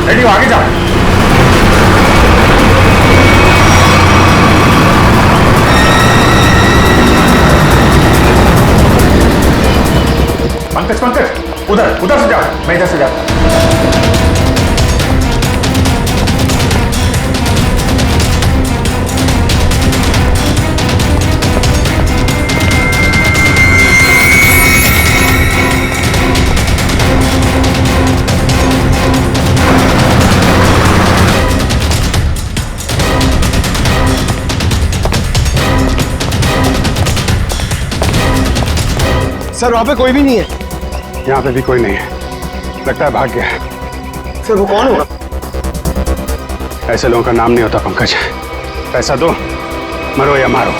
Ready हो, आगे जाओ। पंकज पंकज, उधर उधर से जाओ, मैं इधर से जाता हूं। सर वहां पे कोई भी नहीं है। यहाँ पे भी कोई नहीं है, लगता है भाग गया है। सर वो कौन होगा? ऐसे लोगों का नाम नहीं होता पंकज। पैसा दो, मरो या मारो।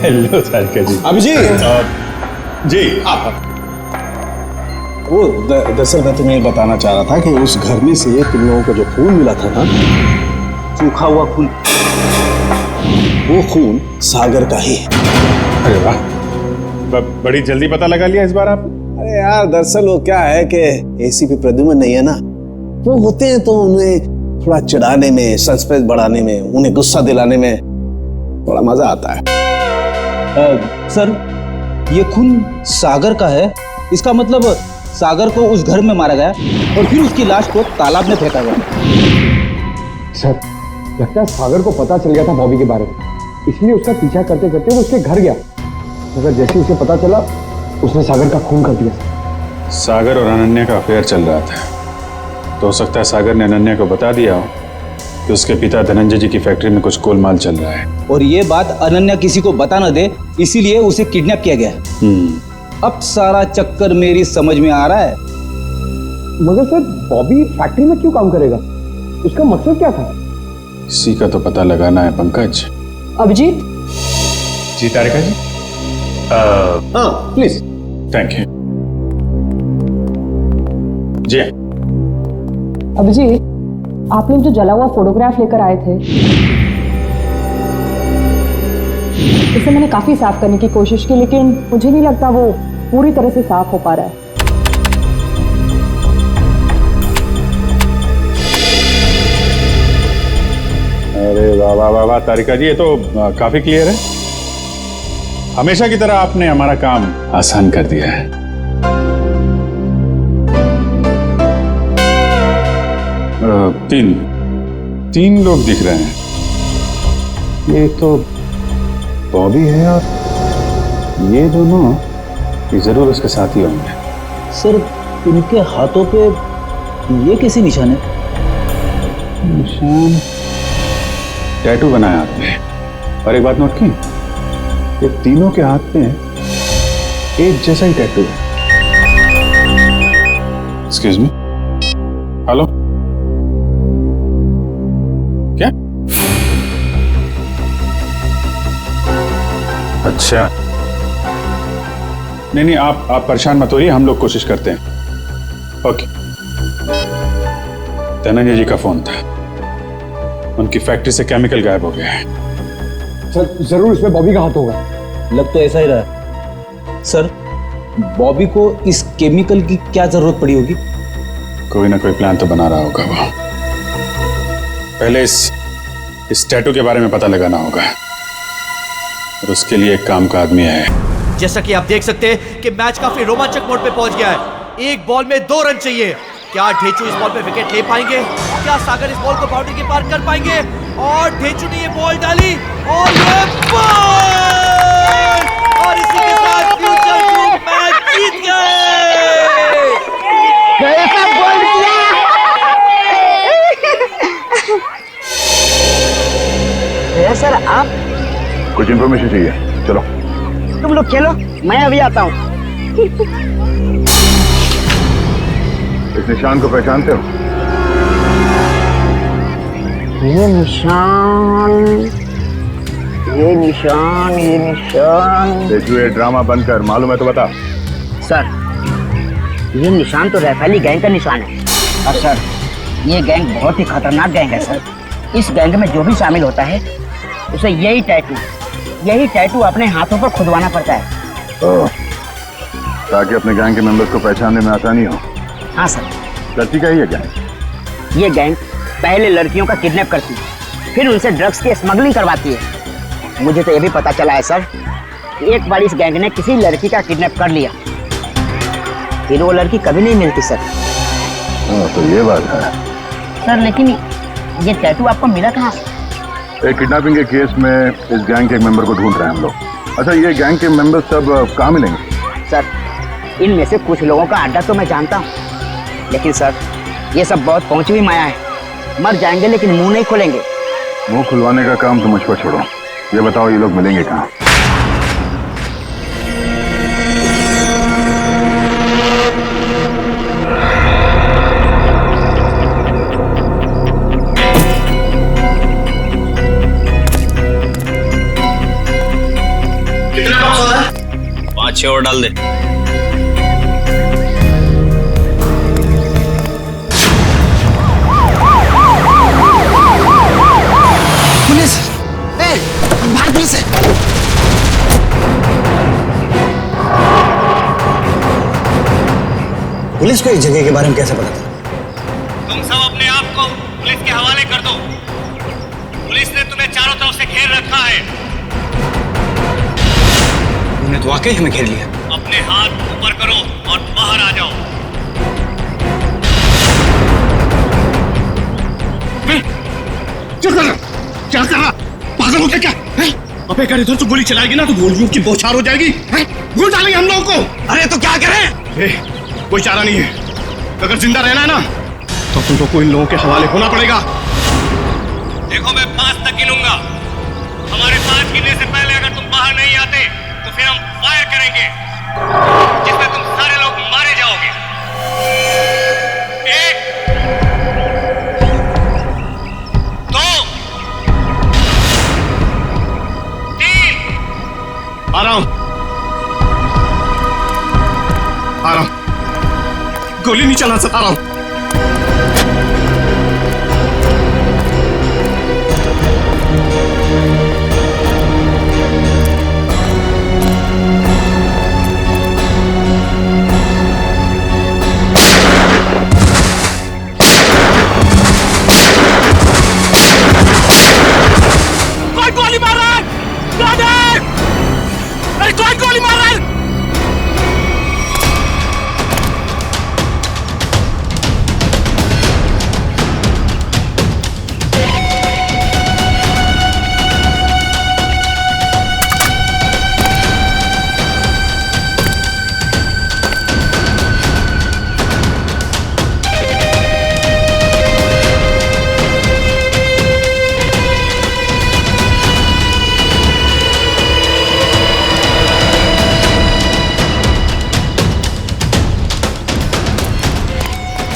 हेलो सारिका जी। अभिजीत जी आप। वो दरअसल मैं तुम्हें बताना चाह रहा था कि उस घर में से तुम लोगों को जो खून मिला था ना, सूखा हुआ खून, वो खून सागर का ही है। अरे वाह, बड़ी जल्दी पता लगा लिया इस बार आप। अरे यार दरअसल वो क्या है कि एसीपी प्रद्युम्न नहीं है ना, वो होते हैं तो उन्हें थोड़ा चिढ़ाने में, सस्पेंस बढ़ाने में, उन्हें गुस्सा दिलाने में थोड़ा मजा आता है। सर ये खून सागर का है, इसका मतलब सागर को उस घर में मारा गया और फिर उसकी लाश को तालाब में फेंका गया। सर लगता है सागर को पता चल गया था बॉबी के बारे में, इसलिए उसका पीछा करते करते वो उसके घर गया, मगर जैसे उसे पता चला उसने सागर का खून कर दिया। सागर और अनन्या का अफेयर चल रहा था, तो हो सकता है सागर ने अनन्या को बता दिया हो कि उसके पिता धनंजय जी की फैक्ट्री में कुछ गोलमाल चल रहा है, और ये बात अनन्या किसी को बता न दे, इसीलिए उसे किडनैप किया गया। अब सारा चक्कर मेरी समझ में आ रहा है। मगर सर बॉबी फैक्ट्री में क्यों काम करेगा, उसका मकसद क्या था? इसी का तो पता लगाना है पंकज। अभिजीत। जी तारिका जी। हाँ प्लीज। थैंक यू जी। अभिजीत, आप लोग जो जला हुआ फोटोग्राफ लेकर आए थे, इसे मैंने काफी साफ करने की कोशिश की, लेकिन मुझे नहीं लगता वो पूरी तरह से साफ हो पा रहा है। अरे वाह वाह वाह वाह तारिका जी, ये तो काफी क्लियर है। हमेशा की तरह आपने हमारा काम आसान कर दिया है। तीन लोग दिख रहे हैं। ये तो बॉबी है और ये दोनों, ये जरूर उसके साथ ही होंगे। सर इनके हाथों पे ये कैसे निशान है? निशान टैटू बनाया आपने, और एक बात नोट की, ये तीनों के हाथ में एक जैसा ही टैटू है। एक्सक्यूज मी, हेलो, क्या? अच्छा, नहीं आप परेशान मत होइए, हम लोग कोशिश करते हैं। ओके। धनंजय जी का फोन था, उनकी फैक्ट्री से केमिकल गायब हो गया है। सर जरूर इसमें बॉबी का हाथ होगा। लग तो ऐसा ही रहा है। सर बॉबी को इस केमिकल की क्या जरूरत पड़ी होगी? कोई ना कोई प्लान तो बना रहा होगा वो। पहले इस टैटू के बारे में पता लगाना होगा, और उसके लिए एक काम का आदमी है। जैसा कि आप देख सकते हैं कि मैच काफी रोमांचक मोड पे पहुंच गया है। एक बॉल में 2 रन चाहिए। क्या ढेचू इस बॉल पे विकेट ले पाएंगे? क्या सागर इस बॉल को बाउंड्री के पार कर पाएंगे? और ढेचू ने ये बॉल डाली और ये बॉल, और इसी के साथ फ्यूचर ग्रुप मैच जीत गए। कैसा बॉल किया सर आप? कुछ इंफॉर्मेशन चाहिए, चलो। तुम लोग खेलो, मैं अभी आता हूँ। इस निशान को पहचानते हो? ये निशान देखो, ये ड्रामा बंद कर, मालूम है तो बता। सर ये निशान तो रैफेली गैंग का निशान है, और सर ये गैंग बहुत ही खतरनाक गैंग है सर। इस गैंग में जो भी शामिल होता है उसे यही टैटू अपने हाथों पर खुदवाना पड़ता है। ताकि अपने गैंग के मेंबर्स को पहचानने में आसानी हो। हाँ सर। लड़की का ही है गैंग? ये गैंग पहले लड़कियों का किडनैप करती है, फिर उनसे ड्रग्स की स्मगलिंग करवाती है। मुझे तो ये भी पता चला है सर कि एक बार इस गैंग ने किसी लड़की का किडनैप कर लिया, फिर वो लड़की कभी नहीं मिलती सर। तो ये बात है सर, लेकिन ये टैटू आपको मिला कहाँ से? एक किडनैपिंग के केस में इस गैंग के एक मेंबर को ढूंढ रहे हैं हम लोग। अच्छा, ये गैंग के मेंबर्स सब कहाँ मिलेंगे? सर, इनमें से कुछ लोगों का अड्डा तो मैं जानता हूँ, लेकिन सर ये सब बहुत पहुंची हुई माया है। मर जाएंगे लेकिन मुंह नहीं खोलेंगे। मुंह खुलवाने का काम तो मुझ पर छोड़ो। ये बताओ, ये लोग मिलेंगे कहाँ? कितना बॉक्स होता है? 5-6 और डाल दे। पुलिस! भाग पुलिस है! पुलिस को इस जगह के बारे में कैसे पता था? तुम सब अपने आप को पुलिस के हवाले कर दो। पुलिस ने तुम्हें चारों तरफ से घेर रखा है। उन्होंने तो वाकई हमें घेर लिया। अपने हाथ ऊपर करो और बाहर आ जाओ। क्या कर रहा? पागल हो गया क्या? अबे अगर इधर से गोली चलाएगी ना तो गोलियों की बौछार हो जाएगी। गोली डालेंगे हम लोगों को। अरे तो क्या करें? कोई चारा नहीं है। अगर जिंदा रहना है ना तो तुम लोग को इन लोगों के हवाले होना पड़ेगा। देखो, मैं 5 तक गिनूंगा। हमारे 5 गिनने से पहले अगर तुम बाहर नहीं आते तो फिर हम फायर करेंगे, जिसमें तुम सारे लोग मारे जाओगे। 1 2 3। आ रहा हूं। गोली नहीं चला सकता। आ रहा हूं। कौन गोली मार रहा है? कौन है? अरे कौन गोली मार रहा है?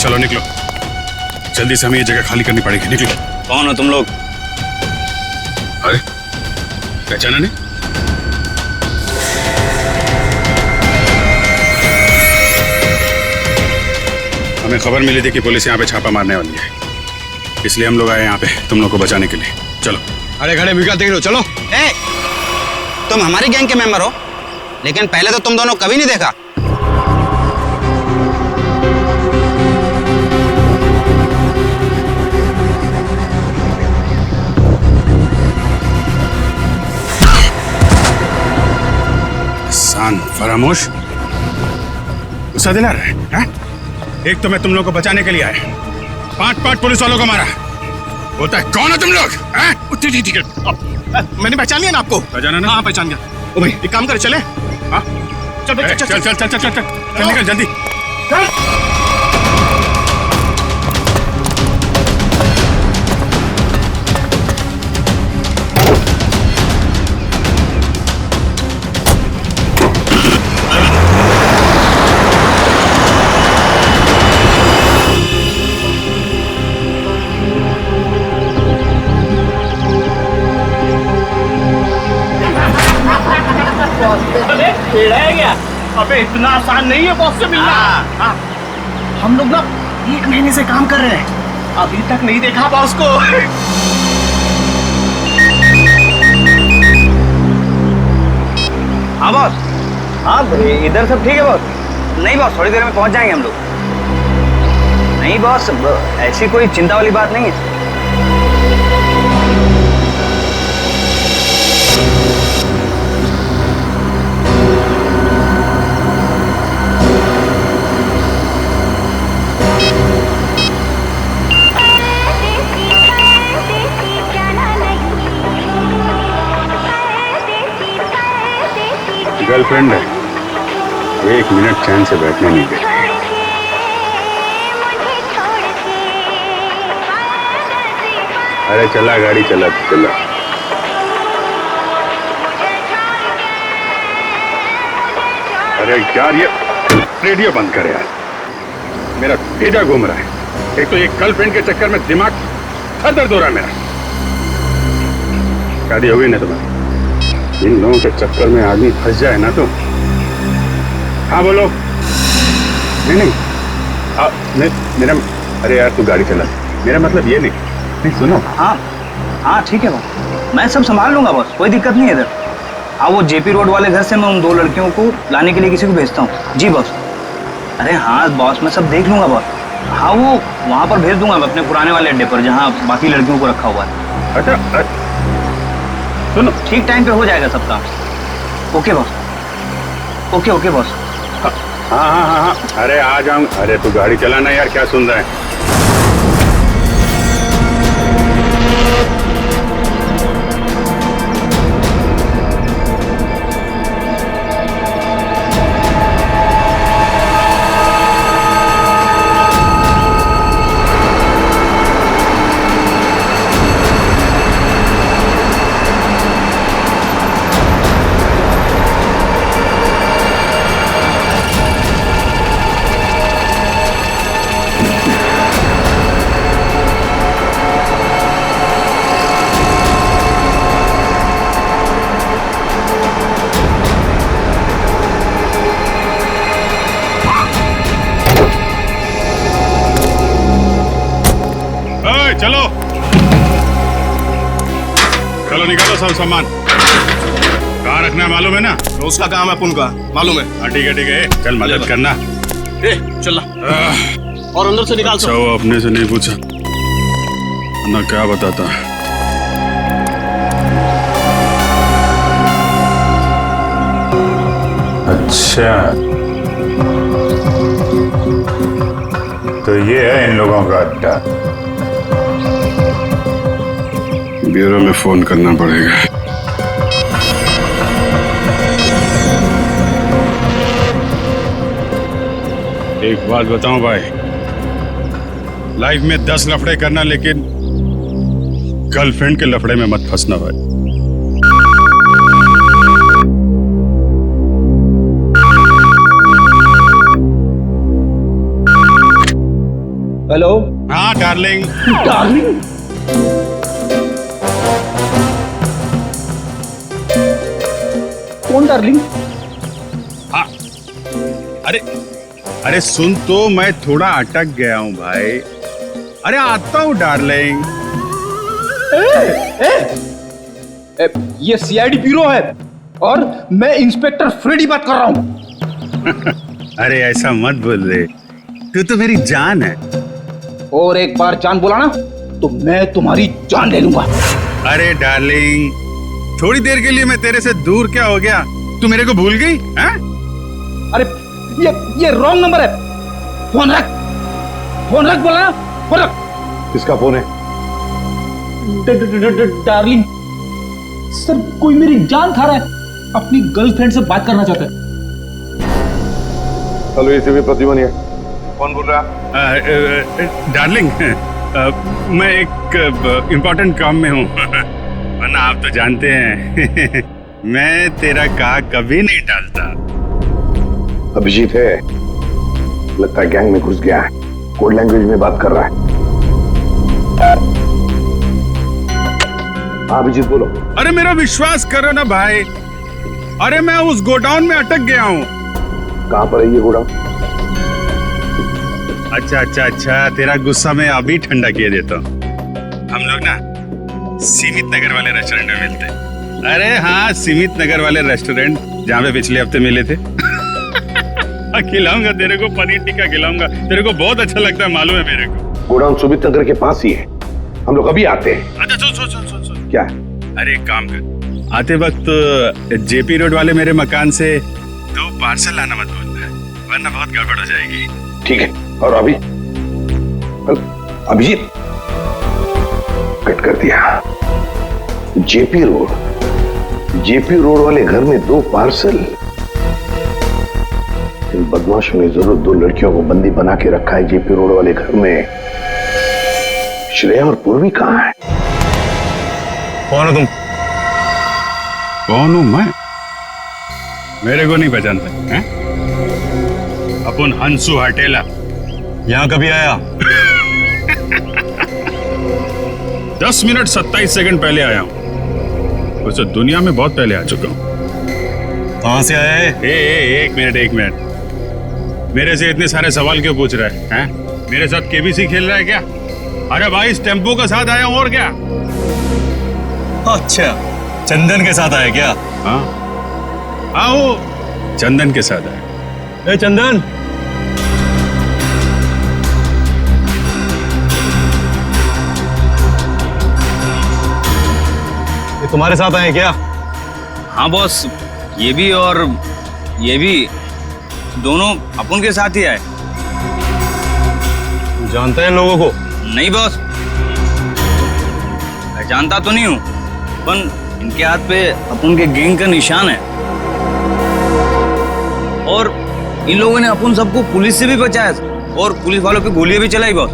चलो निकलो, जल्दी से हमें ये जगह खाली करनी पड़ेगी। निकलो। कौन हो तुम लोग? अरे पहचाना नहीं? हमें खबर मिली थी कि पुलिस यहाँ पे छापा मारने वाली है, इसलिए हम लोग आए यहाँ पे तुम लोग को बचाने के लिए। चलो। अरे खड़े मिका देख लो। चलो। तुम हमारी गैंग के मेंबर हो, लेकिन पहले तो तुम दोनों कभी नहीं देखा। फरामोश, गुस्सा दिला रहे हैं? एक तो मैं तुम लोग को बचाने के लिए आया, 5 पुलिस वालों को मारा। बोलता है कौन हो तुम लोग? ठीक है, मैंने पहचान लिया ना आपको। पहचाना ना? हाँ पहचान गया। ओ भाई एक काम कर, चले। हाँ चल चल चल चल चल चल निकल जल्दी। अबे इतना आसान नहीं है बॉस से मिलना। हम लोग ना 1 महीने से काम कर रहे हैं, अभी तक नहीं देखा बॉस को। हाँ इधर सब ठीक है बॉस। नहीं बॉस, थोड़ी देर में पहुंच जाएंगे हम लोग। नहीं बॉस, ऐसी कोई चिंता वाली बात नहीं है। गर्लफ्रेंड है, एक मिनट चैन से बैठने नहीं दे। अरे चला गाड़ी, चला चला। अरे यार ये रेडियो बंद कर यार, मेरा भेजा घूम रहा है। एक तो ये गर्लफ्रेंड के चक्कर में दिमाग सर दर्द हो रहा है मेरा। शादी हो गई ना तुम्हारी, इन लोगों के चक्कर में आदमी फंस जाए ना तो। हाँ बोलो। नहीं मेरा, अरे यार तू गाड़ी चला, मेरा मतलब ये नहीं सुनो। हाँ ठीक है बॉस, मैं सब संभाल लूंगा बॉस, कोई दिक्कत नहीं है इधर। हाँ वो जेपी रोड वाले घर से मैं उन 2 लड़कियों को लाने के लिए किसी को भेजता हूँ। जी बॉस। अरे हाँ बॉस, मैं सब देख लूंगा बॉस। हाँ वो वहाँ पर भेज दूंगा मैं अपने पुराने वाले अड्डे पर जहाँ बाकी लड़कियों को रखा हुआ है। अच्छा सुनो, ठीक टाइम पे हो जाएगा सब काम। Okay boss, okay boss. हाँ, अरे आ जाऊँ। अरे तू गाड़ी चलाना यार, क्या सुन रहा है। चलो चलो निकालो सब सामान। कहाँ रखना है मालूम है ना? उसका काम है, पुन का मालूम है। हाँ ठीक है, चल मदद करना। चल और अंदर से निकाल। अच्छा वो अपने से नहीं पूछा ना, क्या बताता। अच्छा तो ये है इन लोगों का अड्डा। ब्यूरो में फोन करना पड़ेगा। एक बात बताऊं भाई, लाइफ में 10 लफड़े करना, लेकिन गर्लफ्रेंड के लफड़े में मत फंसना भाई। हेलो। हाँ डार्लिंग। डार्लिंग? कौन डार्लिंग? हाँ अरे सुन तो, मैं थोड़ा अटक गया हूँ भाई। अरे आता हूँ डार्लिंग। ये सीआईडी ब्यूरो है और मैं इंस्पेक्टर फ्रेडी बात कर रहा हूँ। अरे ऐसा मत बोल रे, तू तो मेरी जान है। और एक बार जान बोला ना तो मैं तुम्हारी जान ले लूंगा। अरे डार्लिंग, थोड़ी देर के लिए मैं तेरे से दूर क्या हो गया? तू मेरे को भूल गई हैं? अरे ये रॉन्ग नंबर है। फोन रख बोला ना, फोन रख। किसका फोन है? डार्लिंग सर, कोई मेरी जान खा रहा है, अपनी गर्लफ्रेंड से बात करना चाहता है। हेलो, ये प्रतिमा है। कौन बोल रहा है? डार्लिंग, मैं एक इम्पोर्टेंट काम में हूँ, वरना आप तो जानते हैं मैं तेरा कहा कभी नहीं टालता। अभिजीत है, लगता है गैंग में घुस गया है, कोड लैंग्वेज में बात कर रहा है। हाँ अभिजीत बोलो। अरे मेरा विश्वास करो ना भाई, अरे मैं उस गोडाउन में अटक गया हूँ। कहाँ पर है ये गोडाउन? अच्छा, तेरा गुस्सा मैं अभी ठंडा किए देता हूँ। हम लोग ना सीमित नगर वाले रेस्टोरेंट में मिलते हैं। अरे हाँ, सीमित नगर वाले रेस्टोरेंट जहाँ पे पिछले हफ्ते मिले थे। खिलाऊंगा तेरे को, पनीर टिक्का खिलाऊंगा तेरे को, बहुत अच्छा लगता है, मालूम है मेरे को। गोडाउन सुमित नगर के पास ही है, हम लोग अभी आते हैं। अच्छा सुन। क्या? अरे एक काम कर, आते वक्त जेपी रोड वाले मेरे मकान से 2 पार्सल लाना मत भूलना, वरना बहुत गड़बड़ हो जाएगी। ठीक है। और अभिजीत कट कर दिया। जेपी रोड वाले घर में 2 पार्सल। इन बदमाशों ने जरूर 2 लड़कियों को बंदी बना के रखा है जेपी रोड वाले घर में। श्रेया और पूर्वी कहां है? कौन हो तुम? कौन हूं मैं? मेरे को नहीं पहचानता हैं? अपन हंसू हटेला। यहां कभी आया? 10 मिनट 27 सेकंड पहले आया हूं। वैसे दुनिया में बहुत पहले आ चुका हूं। कहां से आया है? एक मिनट। मेरे से इतने सारे सवाल क्यों पूछ रहा है? हैं? मेरे साथ केबीसी खेल रहा है क्या? अरे भाई, इस टेम्पो के साथ आया हूं, और क्या? अच्छा, चंदन के साथ आया क्या? हाँ, वो चंदन के साथ आया। ए चंदन, ये तुम्हारे साथ आए क्या? हाँ बॉस, ये भी और ये भी, दोनों अपन के साथ ही आए। जानते हैं लोगों को? नहीं बॉस, मैं जानता तो नहीं हूँ, पर इनके हाथ पे अपन के गैंग का निशान है, और इन लोगों ने अपन सबको पुलिस से भी बचाया और पुलिस वालों पे गोलियां भी चलाई बॉस।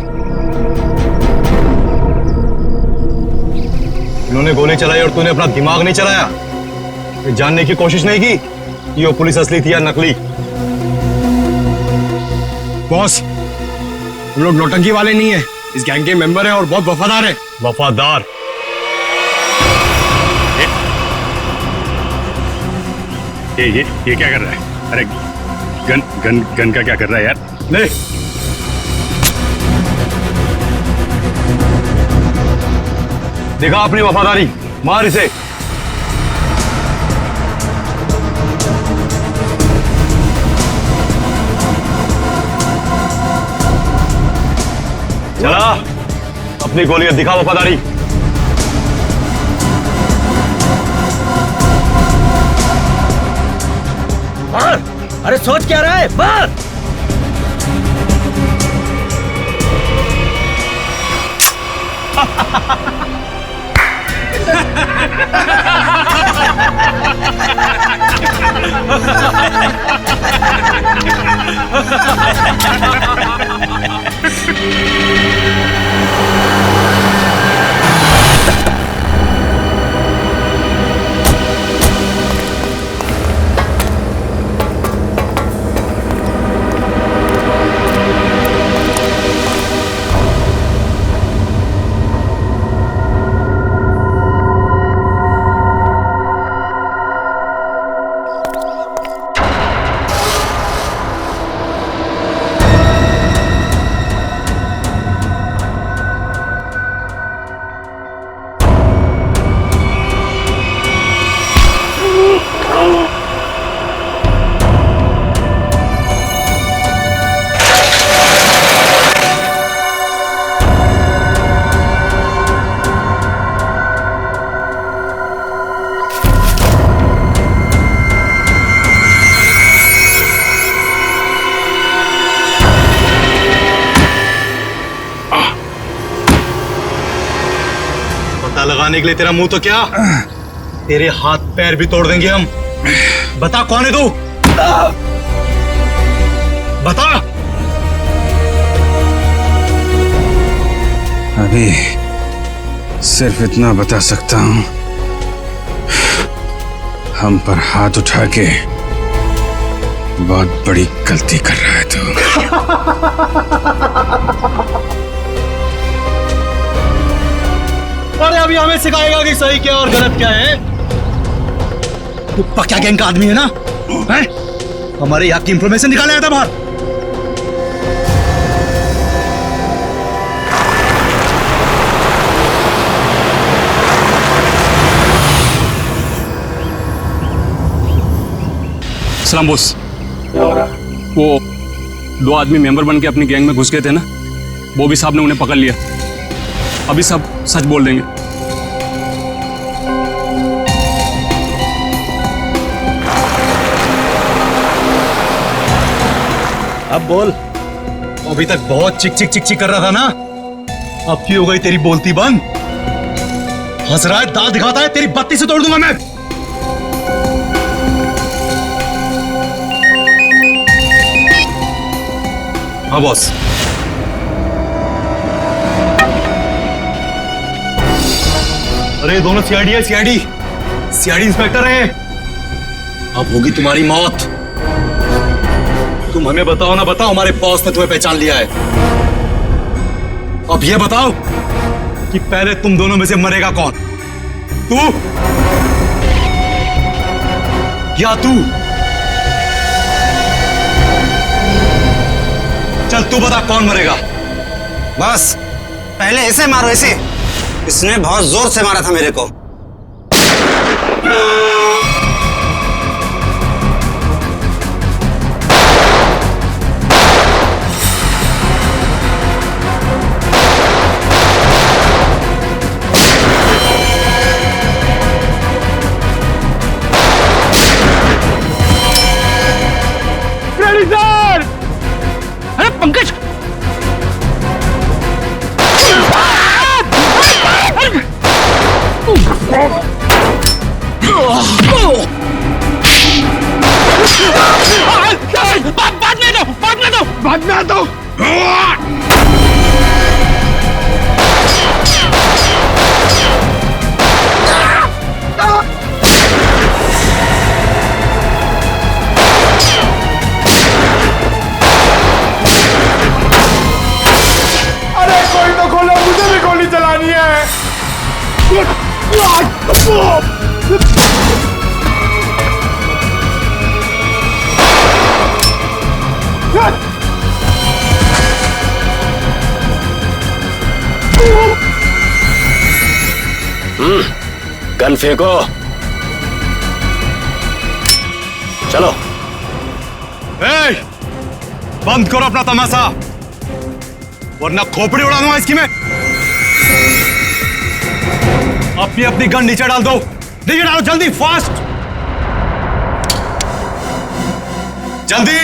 इन्होंने गोली चलाई और तूने अपना दिमाग नहीं चलाया? ये जानने की कोशिश नहीं की कि वो पुलिस असली थी या नकली? बॉस, हम लोग नौटंकी वाले नहीं है, इस गैंग के मेंबर हैं और बहुत वफादार हैं। वफादार? ये क्या कर रहा है? अरे गन का क्या कर रहा है यार? ले, दिखा अपनी वफादारी, मार इसे। चला, अपनी गोलियां दिखा वफादारी। अरे सोच क्या रहा है? बस लगाने के लिए तेरा मुंह तो क्या, तेरे हाथ पैर भी तोड़ देंगे हम। बता कौन है तू? बता। अभी सिर्फ इतना बता सकता हूं, हम पर हाथ उठा के बहुत बड़ी गलती कर रहा है तू। अरे अभी हमें सिखाएगा कि सही क्या और गलत क्या है? तू पक्का गैंग का आदमी है ना? हैं? हमारे यहाँ की इंफॉर्मेशन निकाला था बाहर। सलाम बॉस। वो 2 आदमी मेंबर बन के अपनी गैंग में घुस गए थे ना, बॉबी साहब ने उन्हें पकड़ लिया। अभी सब सच बोल देंगे। अब बोल। अभी तक बहुत चिक चिक चिक चिक कर रहा था ना, अब की हो गई तेरी बोलती बंद? हंस रहा है, दांत दिखाता है, तेरी बत्ती से तोड़ दूंगा मैं। हाँ बॉस। अरे दोनों सीआईडी है, सीआईडी इंस्पेक्टर है। अब होगी तुम्हारी मौत। तुम हमें बताओ ना बताओ, हमारे बॉस ने तुम्हें पहचान लिया है। अब ये बताओ कि पहले तुम दोनों में से मरेगा कौन, तू या तू? चल तू बता कौन मरेगा। बस पहले ऐसे मारो, ऐसे। इसने बहुत जोर से मारा था मेरे को। अरे पंकज, बाद में दो। अरे कोई तो खोलो, मुझे भी गोली चलानी है। गन फेंको, चलो। ए, बंद करो अपना तमाशा, वरना खोपड़ी उड़ा दूंगा इसकी मैं। अपनी अपनी गन नीचे डाल दो, नीचे डालो जल्दी, फास्ट, जल्दी।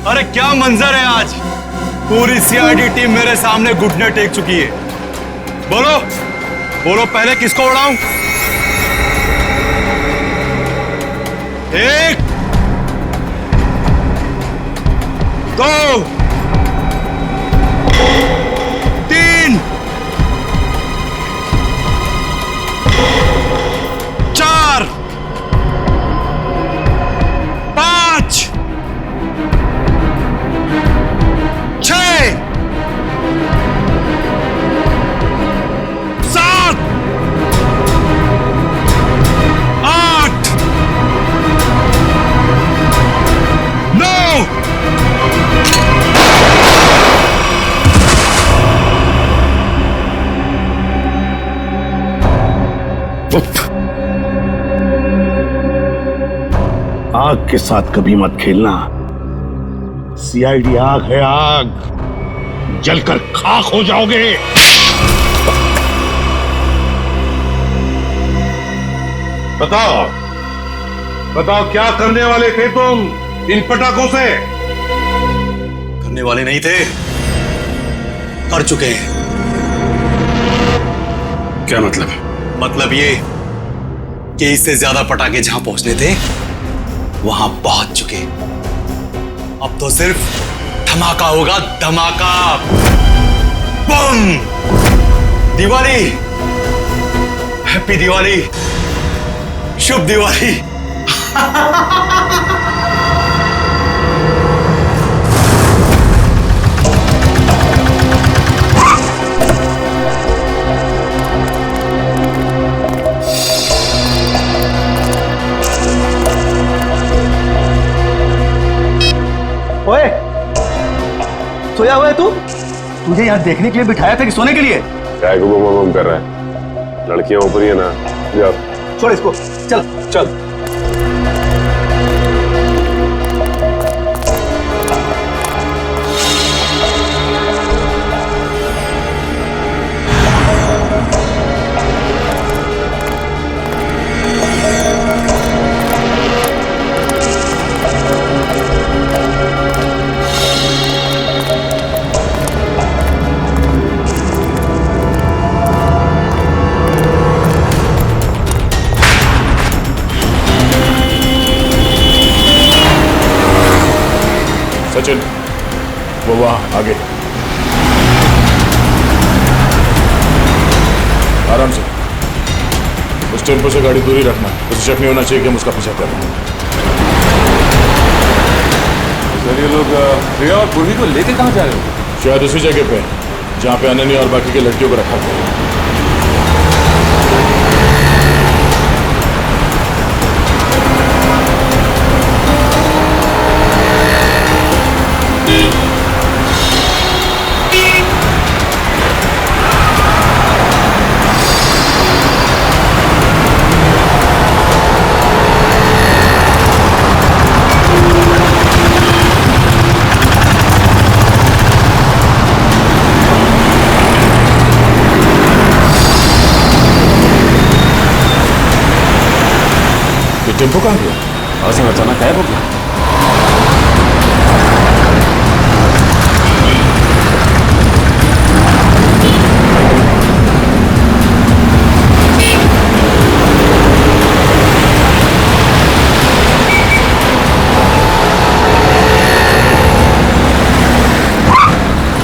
अरे क्या मंजर है आज, पूरी सीआईडी टीम मेरे सामने घुटने टेक चुकी है। बोलो बोलो, पहले किसको उड़ाऊं? 1 2 3 4 5 6 7 8 9 आग के साथ कभी मत खेलना। सीआईडी आग है, आग, जलकर खाक हो जाओगे। बताओ बताओ, क्या करने वाले थे तुम इन पटाखों से? करने वाले नहीं थे, कर चुके हैं। क्या मतलब? मतलब ये कि इससे ज्यादा पटाखे जहां पहुंचने थे वहां पहुंच चुके। अब तो सिर्फ धमाका होगा, धमाका। बम! दिवाली, हैप्पी दिवाली, शुभ दिवाली। ओए, सोया हुआ है तू? तुझे यहाँ देखने के लिए बिठाया था कि सोने के लिए? क्या बम कर रहा है? लड़कियां ऊपर ही है ना, जा। छोड़ इसको, चल चल। सचिन, वो वहां आगे। आराम से। उस टेम्पो से गाड़ी दूरी रखना, उसे शक नहीं होना चाहिए कि हम उसका पीछा कर रहे हैं। सर, ये लोग प्रिया और पूर्वी को लेके कहाँ जा रहे हो? शायद उसी जगह पे जहाँ पे अनन्या और बाकी की लड़कियों को रखा गया। टेम्पो कहाँ गया? आसिम अचानक गायब हो गया।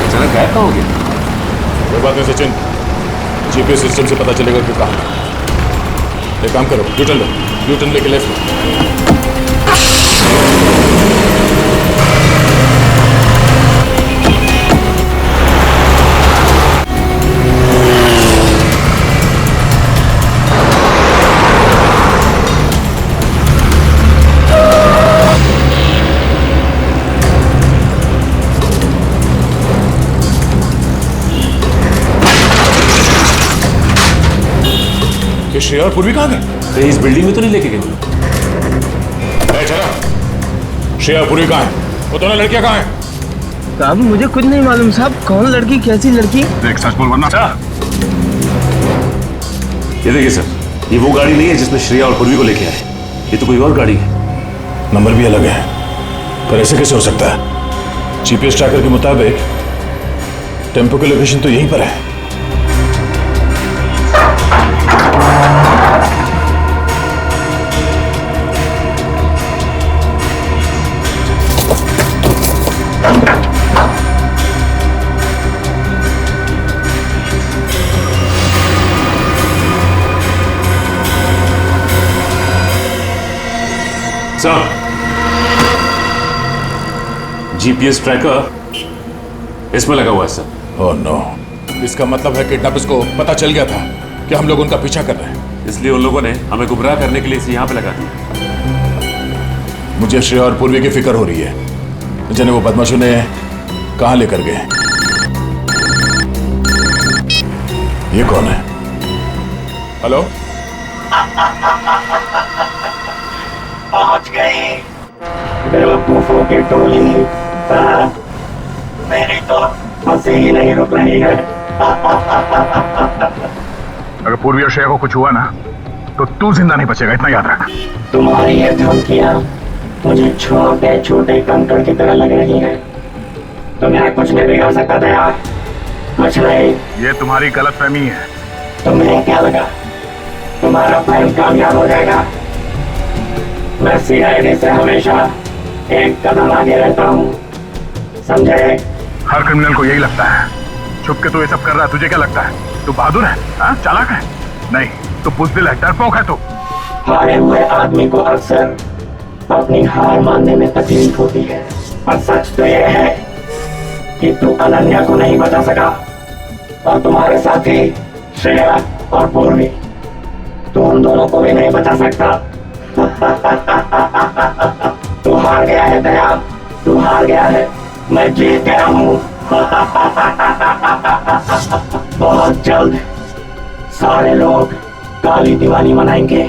अचानक गायब कहाँ हो गया? कोई बात नहीं सचिन, जीपीएस सिस्टम से पता चलेगा कि कहाँ है। एक काम करो, यूटर्न लो, यूटर्न लेके लेफ्ट लो। ये श्रेया और पूर्वी कहाँ गए? कहीं इस बिल्डिंग में तो नहीं लेके गए? चला, श्रेया और पूर्वी कहाँ है? वो दोनों लड़कियां कहाँ हैं? साहब मुझे कुछ नहीं मालूम साहब, कौन लड़की कैसी लड़की? देख सच बोल वरना। ये देखिए सर, ये वो गाड़ी नहीं है जिसमें श्रेया और पूर्वी को लेके आए, ये तो कोई और गाड़ी है। नंबर भी अलग है, पर ऐसे कैसे हो सकता है? जीपीएस ट्रैकर के मुताबिक टेम्पो की लोकेशन तो यहीं पर है। जीपीएस ट्रैकर इसमें लगा हुआ है सर। ओह नो, इसका मतलब है किडनैपर्स को पता चल गया था कि हम लोग उनका पीछा कर रहे हैं, इसलिए उन लोगों ने हमें गुमराह करने के लिए इसे यहाँ पे लगा दिया। मुझे श्रेया और पूर्वी की फिक्र हो रही है, जिन्हें वो बदमाशों ने कहाँ लेकर गए। ये कौन है? हेलो, पहुंच गए बेवकूफों की टोली। मेरी तो हंसी ही नहीं रुक रही है। अगर पूर्वी और श्रेया को कुछ हुआ ना तो तू जिंदा नहीं बचेगा, इतना याद रख। तुम्हारी ये धमकियां मुझे छोटे छोटे कंकड़ की तरह लग रही हैं। तुम्हें कुछ नहीं बिगाड़ सकता दया, कुछ नहीं। ये तुम्हारी गलतफहमी है। तुम्हें क्या लगा तुम्हारा प्लान कामयाब हो जाएगा? मैं सीआईडी से हमेशा एक कदम आगे रहता हूँ, समझे? हर क्रिमिनल को यही लगता है। छुप के तू ये सब कर रहा है, तुझे क्या लगता है? तू बहादुर है, हाँ? चालाक है? नहीं, तू बुज़दिल है, डरपोक है तू। हारे हुए आदमी को अक्सर अपनी हार मानने में तकलीफ होती है, और सच तो यह है कि तू अनन्या को नहीं बचा सका, और तुम्हारे साथी श्रेया और पूर्वी, तू उन दोनों को भी नहीं बचा सकता। तू हार गया है दया, तू हार गया है, मैं जीत गया हूँ। बहुत जल्द सारे लोग काली दिवाली मनाएंगे।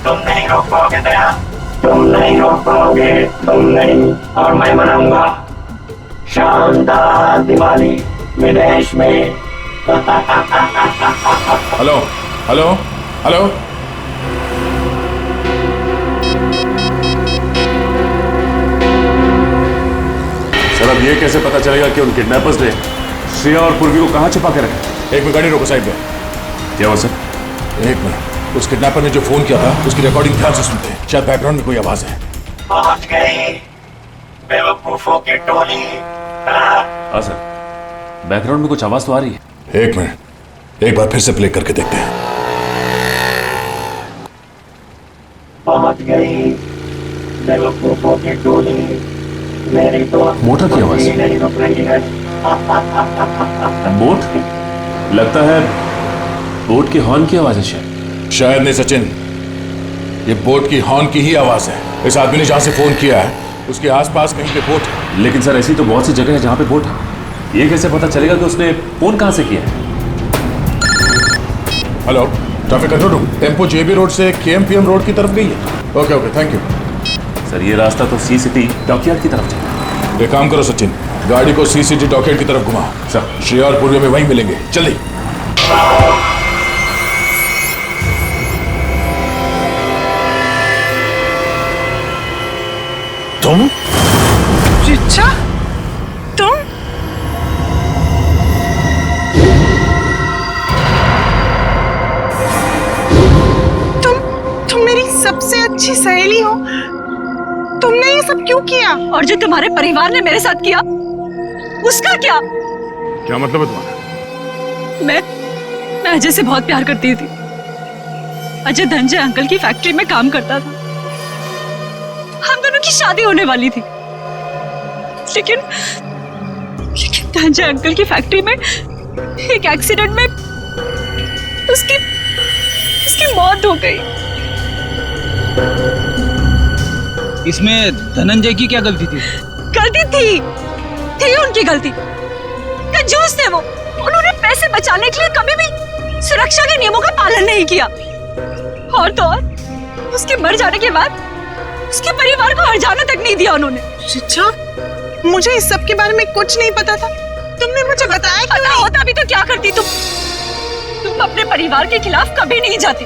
तुम नहीं रोक पाओगे दया, तुम नहीं रोक पाओगे, तुम नहीं। और मैं मनाऊंगा शानदार दिवाली विदेश में। Hello hello hello. सर अब ये कैसे पता चलेगा कि उन किडनैपर्स ने श्रेया और पूर्वी को कहाँ छिपा के रखा? एक मिनट गाड़ी रोको साइड पे। क्या हुआ सर? एक मिनट, उस किडनैपर ने जो फोन किया था उसकी रिकॉर्डिंग ध्यान से सुनते हैं, शायद बैकग्राउंड में कोई आवाज है। पहुंच गई बेवकूफों की टोली। हाँ सर, बैकग्राउंड में कुछ आवाज तो आ रही है। एक मिनट, एक बार फिर से प्ले करके देखते हैं। पहुंच गई बेवकूफों की टोली। मेरी तो मोटर की आवाज नहीं रुक रही है। बोट? लगता है बोट के हॉर्न की आवाज है। शायद नहीं सचिन, ये बोट की हॉर्न की ही आवाज है। इस आदमी ने जहां से फोन किया है उसके आसपास कहीं पे बोट है। लेकिन सर ऐसी तो बहुत सी जगह है जहां पे बोट है। ये कैसे पता चलेगा कि उसने फोन कहां से किया है? Hello, traffic control room, tempo JB road से केएमपीएम रोड की तरफ गई है। Okay okay, thank you sir. ये रास्ता तो सी सिटी डॉकयार्ड की तरफ जाएगा। एक काम करो सचिन, गाड़ी को सी सिटी डॉकयार्ड की तरफ घुमाओ। सर, श्रेया और पूर्वी में वहीं मिलेंगे, जल्दी। तुम? रिचा, तुम? तुम मेरी सबसे अच्छी सहेली हो। तुमने ये सब क्यों किया? और जो तुम्हारे परिवार ने मेरे साथ किया उसका क्या? क्या मतलब है तुम्हारा? मैं अजय से बहुत प्यार करती थी। अजय धनंजय अंकल की फैक्ट्री में काम करता था। हम दोनों की शादी होने वाली थी, लेकिन धनंजय अंकल की फैक्ट्री में एक एक्सीडेंट में उसकी मौत हो गई। इसमें धनंजय की क्या गलती थी? गलती थी उनकी गलती। कंजूस थे वो। उन्होंने पैसे बचाने के लिए कभी भी सुरक्षा के नियमों का पालन नहीं किया। और तो और उसके मर जाने के बाद उसके परिवार को हर्जाना तक नहीं दिया उन्होंने। रिचा, मुझे इस सब के बारे में कुछ नहीं पता था। तुमने मुझे बताया क्यों? पता होता भी तो क्या करती तुम अपने परिवार के खिलाफ कभी नहीं जाती।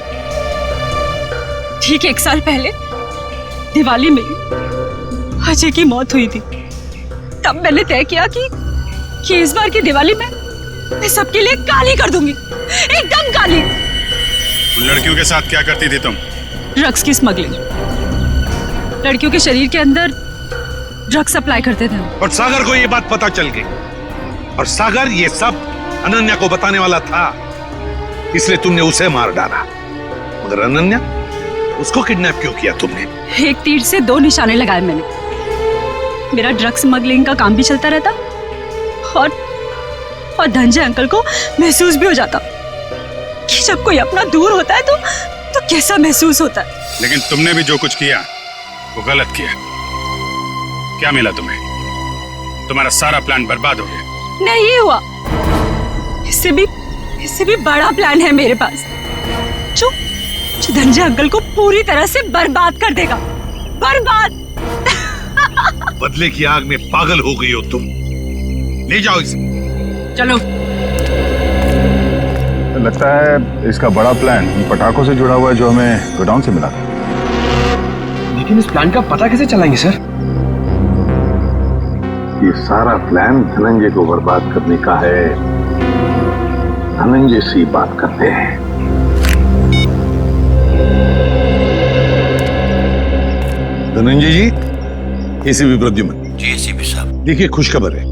ठीक 1 साल पहले दिवाली में अजय की मौत हुई थी। तब मैंने तय किया कि इस बार की दिवाली में मैं सबके लिए काली कर दूंगी, एकदम काली। उन लड़कियों के साथ क्या करती थी तुम? ड्रग्स की स्मगलिंग। लड़कियों के शरीर के अंदर ड्रग्स सप्लाई करते थे। और सागर को ये बात पता चल गई, और सागर ये सब अनन्या को बताने वाला था, इसलिए तुमने उसे मार डाला। मगर अनन्या, उसको किडनैप क्यों किया तुमने? एक तीर से 2 निशाने लगाए मैंने। मेरा ड्रग्स स्मगलिंग का काम भी चलता रहता और धनंजय अंकल को महसूस भी हो जाता कि जब कोई अपना दूर होता है तो कैसा महसूस होता है। लेकिन तुमने भी जो कुछ किया वो गलत किया। क्या मिला तुम्हें? तुम्हारा सारा प्लान बर्बाद हो गया। नहीं हुआ, इससे भी बड़ा प्लान है मेरे पास, जो धनंजय अंकल को पूरी तरह से बर्बाद कर देगा। बर्बाद। बदले की आग में पागल हो गई हो तुम। ले जाओ इसे। चलो। लगता है इसका बड़ा प्लान इन पटाखों से जुड़ा हुआ है जो हमें गोडाउन से मिला था। लेकिन इस प्लान का पता कैसे चलाएंगे सर? ये सारा प्लान धनंजय को बर्बाद करने का है। धनंजय से बात करते हैं। धनंजय जी, एसीपी प्रद्युमन। जी एसीपी साहब। देखिए, खुशखबर है,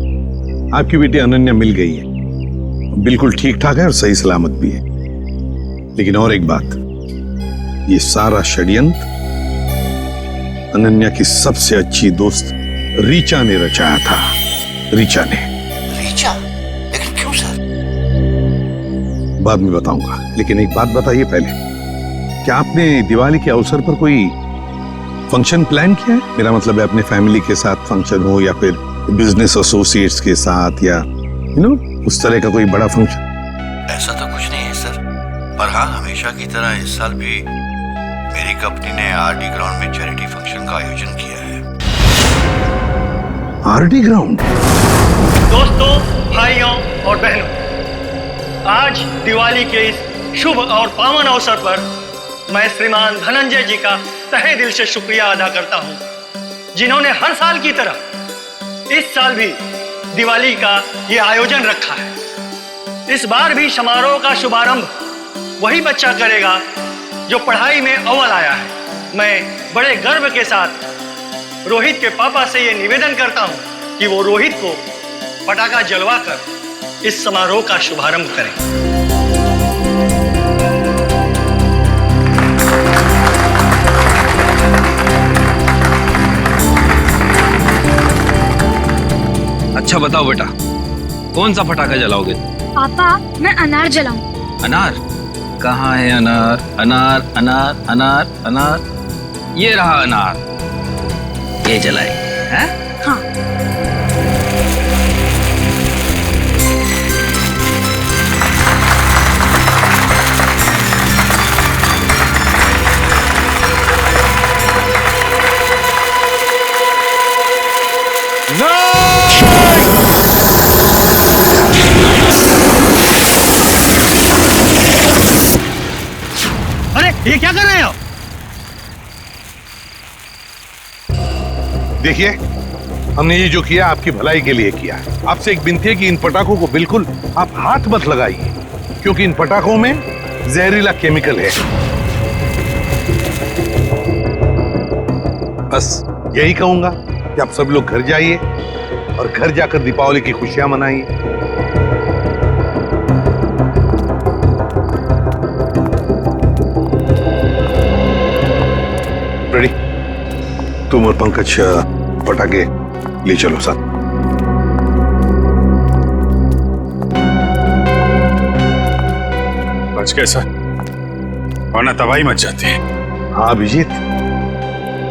आपकी बेटी अनन्या मिल गई है। बिल्कुल ठीक ठाक है और सही सलामत भी है। लेकिन और एक बात, ये सारा षड्यंत्र अनन्या की सबसे अच्छी दोस्त रीचा ने रचाया था। रीचा ने। रीचा? लेकिन क्यों सर? बाद में बताऊंगा, लेकिन एक बात बताइए पहले, क्या आपने दिवाली के अवसर पर कोई फंक्शन प्लान किया है? मेरा मतलब है अपने फैमिली के साथ फंक्शन हो या फिर बिजनेस एसोसिएट्स के साथ, या उस तरह का कोई बड़ा फंक्शन। ऐसा तो कुछ नहीं है सर। और हाँ, हमेशा की तरह इस साल भी मेरी कंपनी ने आरडी ग्राउंड में चैरिटी फंक्शन का आयोजन किया है। RD ground? दोस्तों, भाइयों और बहनों, आज दिवाली के इस शुभ और पावन अवसर पर मैं श्रीमान धनंजय जी का तहे दिल से शुक्रिया अदा करता हूं, जिन्होंने हर साल की तरह इस साल भी दिवाली का ये आयोजन रखा है। इस बार भी समारोह का शुभारंभ वही बच्चा करेगा जो पढ़ाई में अव्वल आया है। मैं बड़े गर्व के साथ रोहित के पापा से ये निवेदन करता हूं कि वो रोहित को पटाखा जलवाकर इस समारोह का शुभारंभ करें। अच्छा बताओ बेटा, कौन सा पटाखा जलाओगे? पापा, मैं अनार जलाऊं। अनार? कहाँ है अनार? अनार अनार अनार अनार, ये रहा अनार, ये जलाए हैं? हाँ। अरे ये क्या कर रहे हो? देखिए, हमने ये जो किया आपकी भलाई के लिए किया है। आपसे एक विनती है कि इन पटाखों को बिल्कुल आप हाथ मत लगाइए, क्योंकि इन पटाखों में जहरीला केमिकल है। बस यही कहूंगा कि आप सब लोग घर जाइए और घर जाकर दीपावली की खुशियां मनाइए। रेडी? तुम और पंकज पटाखे ले चलो साथ। बच कैसा, वरना तबाही मच जाती है। हाँ अभिजीत,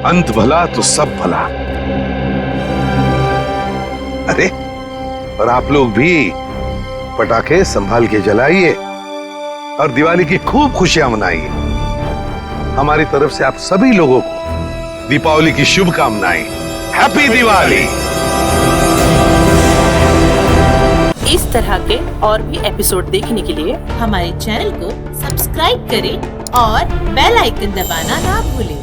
अंत भला तो सब भला। अरे, और आप लोग भी पटाखे संभाल के जलाइए और दिवाली की खूब खुशियां मनाइए। हमारी तरफ से आप सभी लोगों को दीपावली की शुभकामनाएं। हैप्पी दिवाली। इस तरह के और भी एपिसोड देखने के लिए हमारे चैनल को सब्सक्राइब करें और बेल आइकन दबाना ना भूलें।